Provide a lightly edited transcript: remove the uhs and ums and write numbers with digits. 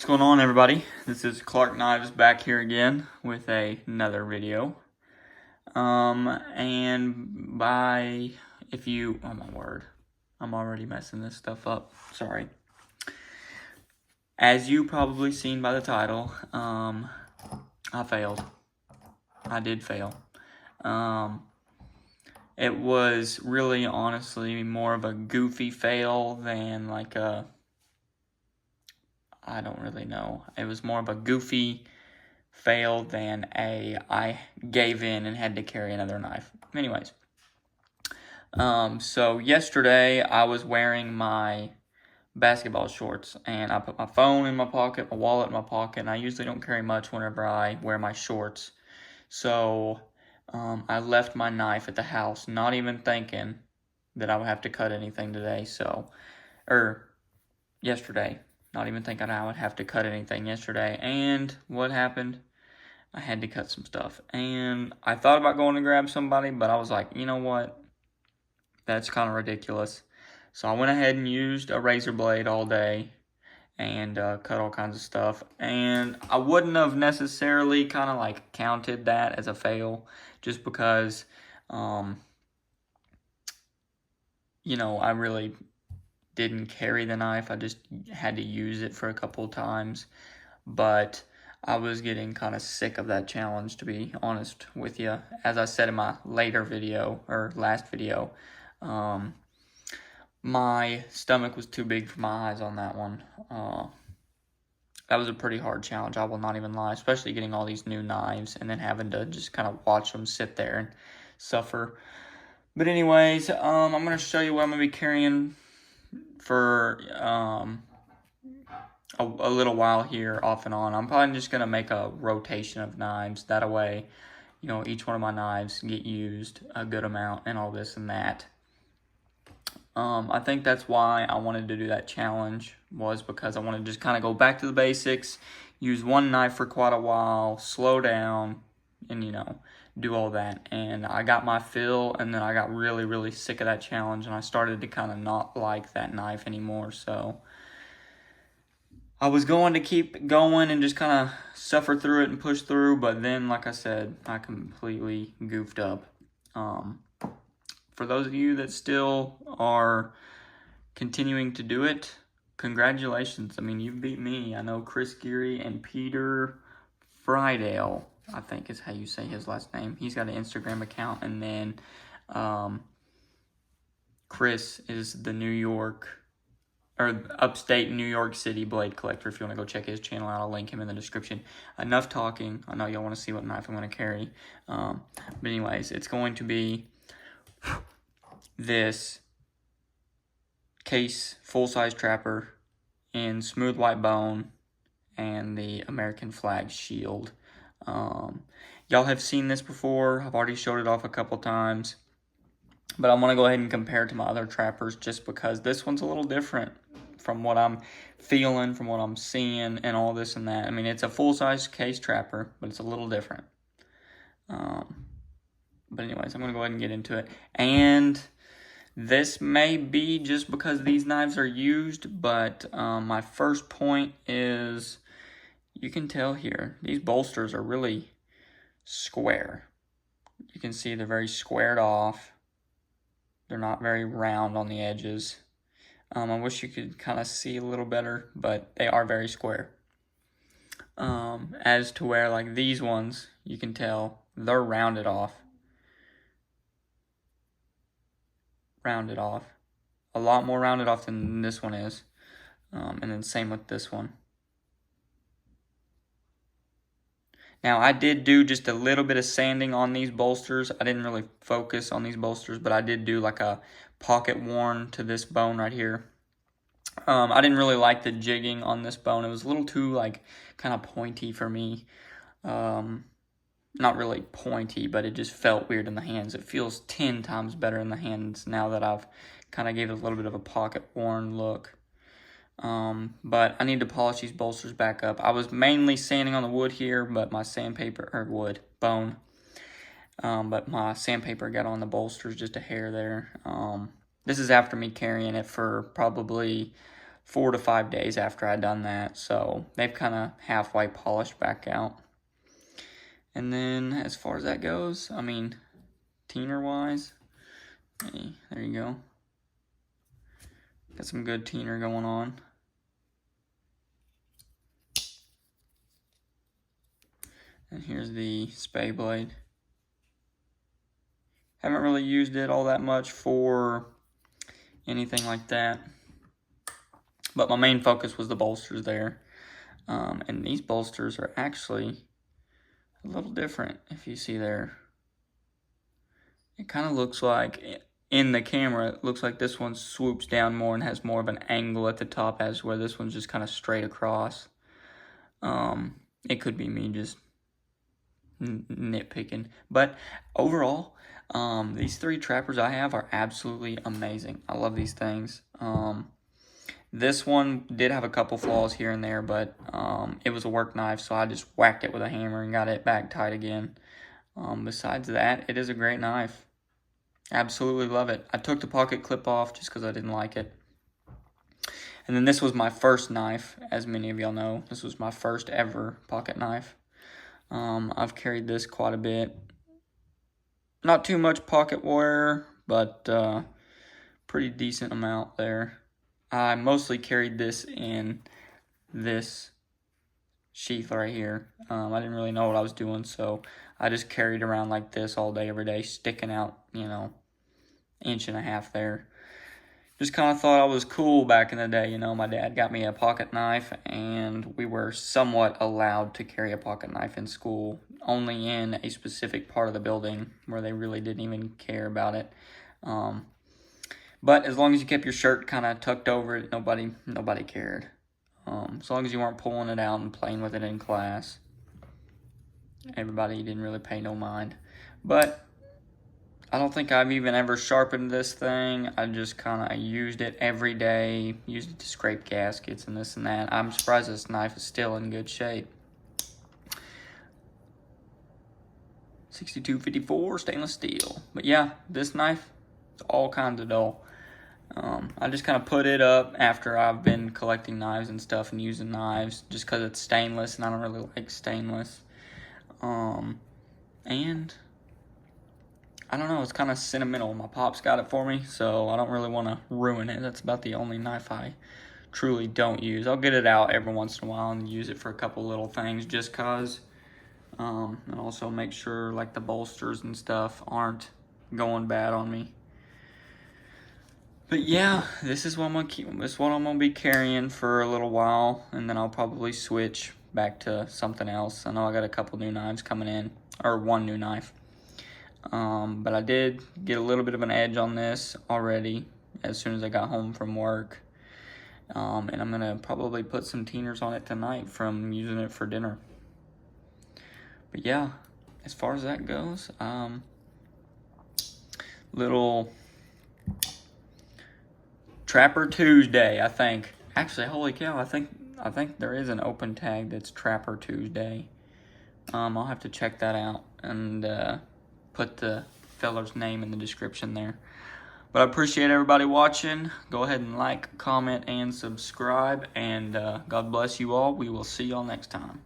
going on, everybody? This is Clark Knives back here again with another video. And by, oh my word, I'm already messing this stuff up, sorry. As you probably seen by the title, I failed. I did fail. It was really, honestly, more of a goofy fail than like I don't really know. It was more of a goofy fail than I gave in and had to carry another knife. Anyways, so yesterday I was wearing my basketball shorts and I put my phone in my pocket, my wallet in my pocket, and I usually don't carry much whenever I wear my shorts. So I left my knife at the house, not even thinking that I would have to cut anything today. Yesterday. Not even thinking I would have to cut anything yesterday. And what happened? I had to cut some stuff. And I thought about going to grab somebody, but I was like, you know what? That's kind of ridiculous. So I went ahead and used a razor blade all day and cut all kinds of stuff. And I wouldn't have necessarily kind of like counted that as a fail just because, I really didn't carry the knife. I just had to use it for a couple of times. But I was getting kind of sick of that challenge, to be honest with you. As I said in my last video, my stomach was too big for my eyes on that one. That was a pretty hard challenge, I will not even lie, especially getting all these new knives and then having to just kind of watch them sit there and suffer. But anyways, I'm going to show you what I'm going to be carrying for a little while here, off and on. I'm probably just going to make a rotation of knives. That way, each one of my knives get used a good amount and all this and that. I think that's why I wanted to do that challenge, was because I wanted to just kind of go back to the basics, use one knife for quite a while, slow down, and, do all that. And I got my fill, and then I got really, really sick of that challenge, and I started to kind of not like that knife anymore. So I was going to keep going and just kind of suffer through it and push through, but then, like I said, I completely goofed up. For those of you that still are continuing to do it, congratulations. I mean, you beat me. I know Chris Geary and Peter Friedale, I think is how you say his last name. He's got an Instagram account, and then Chris is the upstate New York City blade collector. If you want to go check his channel out, I'll link him in the description. Enough talking. I know y'all want to see what knife I'm going to carry. But anyways, it's going to be this Case full-size trapper in smooth white bone and the American flag shield. Y'all have seen this before. I've already showed it off a couple times. But I'm going to go ahead and compare it to my other trappers just because this one's a little different from what I'm feeling, from what I'm seeing, and all this and that. I mean, it's a full-size Case trapper, but it's a little different. But anyways, I'm going to go ahead and get into it. And this may be just because these knives are used, but my first point is, you can tell here, these bolsters are really square. You can see they're very squared off. They're not very round on the edges. I wish you could kind of see a little better, but they are very square. As to where, like these ones, you can tell they're rounded off. A lot more rounded off than this one is. And then same with this one. Now, I did do just a little bit of sanding on these bolsters. I didn't really focus on these bolsters, but I did do like a pocket worn to this bone right here. I didn't really like the jigging on this bone. It was a little too like kind of pointy for me. Not really pointy, but it just felt weird in the hands. It feels 10 times better in the hands now that I've kind of gave it a little bit of a pocket worn look. But I need to polish these bolsters back up. I was mainly sanding on the wood here, but my bone. But my sandpaper got on the bolsters just a hair there. This is after me carrying it for probably 4 to 5 days after I'd done that. So they've kind of halfway polished back out. And then as far as that goes, I mean, teener wise, hey, there you go. Got some good teener going on. And here's the spay blade. Haven't really used it all that much for anything like that. But my main focus was the bolsters there. And these bolsters are actually a little different, if you see there. It kind of looks like, in the camera, it looks like this one swoops down more and has more of an angle at the top, as where this one's just kind of straight across. It could be me just nitpicking. But overall, these 3 trappers I have are absolutely amazing. I love these things. This one did have a couple flaws here and there, but it was a work knife, so I just whacked it with a hammer and got it back tight again. Besides that, it is a great knife. Absolutely love it. I took the pocket clip off just because I didn't like it. And then this was my first knife, as many of y'all know. This was my first ever pocket knife. I've carried this quite a bit. Not too much pocket wear, but pretty decent amount there. I mostly carried this in this sheath right here. I didn't really know what I was doing, so I just carried around like this all day, every day, sticking out, you know, 1.5 inches there. Just kind of thought I was cool back in the day, you know. My dad got me a pocket knife, and we were somewhat allowed to carry a pocket knife in school, only in a specific part of the building where they really didn't even care about it. But as long as you kept your shirt kind of tucked over it, nobody cared. As long as you weren't pulling it out and playing with it in class, everybody didn't really pay no mind. But I don't think I've even ever sharpened this thing. I just kind of used it every day, used it to scrape gaskets and this and that. I'm surprised this knife is still in good shape. 6254 stainless steel. But yeah, this knife, it's all kinds of dull. I just kind of put it up after I've been collecting knives and stuff and using knives, just because it's stainless and I don't really like stainless. And I don't know, it's kind of sentimental. My pops got it for me, so I don't really want to ruin it. That's about the only knife I truly don't use. I'll get it out every once in a while and use it for a couple little things just cause. And also make sure like the bolsters and stuff aren't going bad on me. But yeah, this is what I'm gonna be carrying for a little while, and then I'll probably switch back to something else. I know I got a couple new knives coming in, or one new knife. But I did get a little bit of an edge on this already as soon as I got home from work. And I'm gonna probably put some teeners on it tonight from using it for dinner. But yeah, as far as that goes, little Trapper Tuesday, I think. Actually, holy cow, I think there is an open tag that's Trapper Tuesday. I'll have to check that out and put the feller's name in the description there. But I appreciate everybody watching. Go ahead and like, comment, and subscribe. And God bless you all. We will see y'all next time.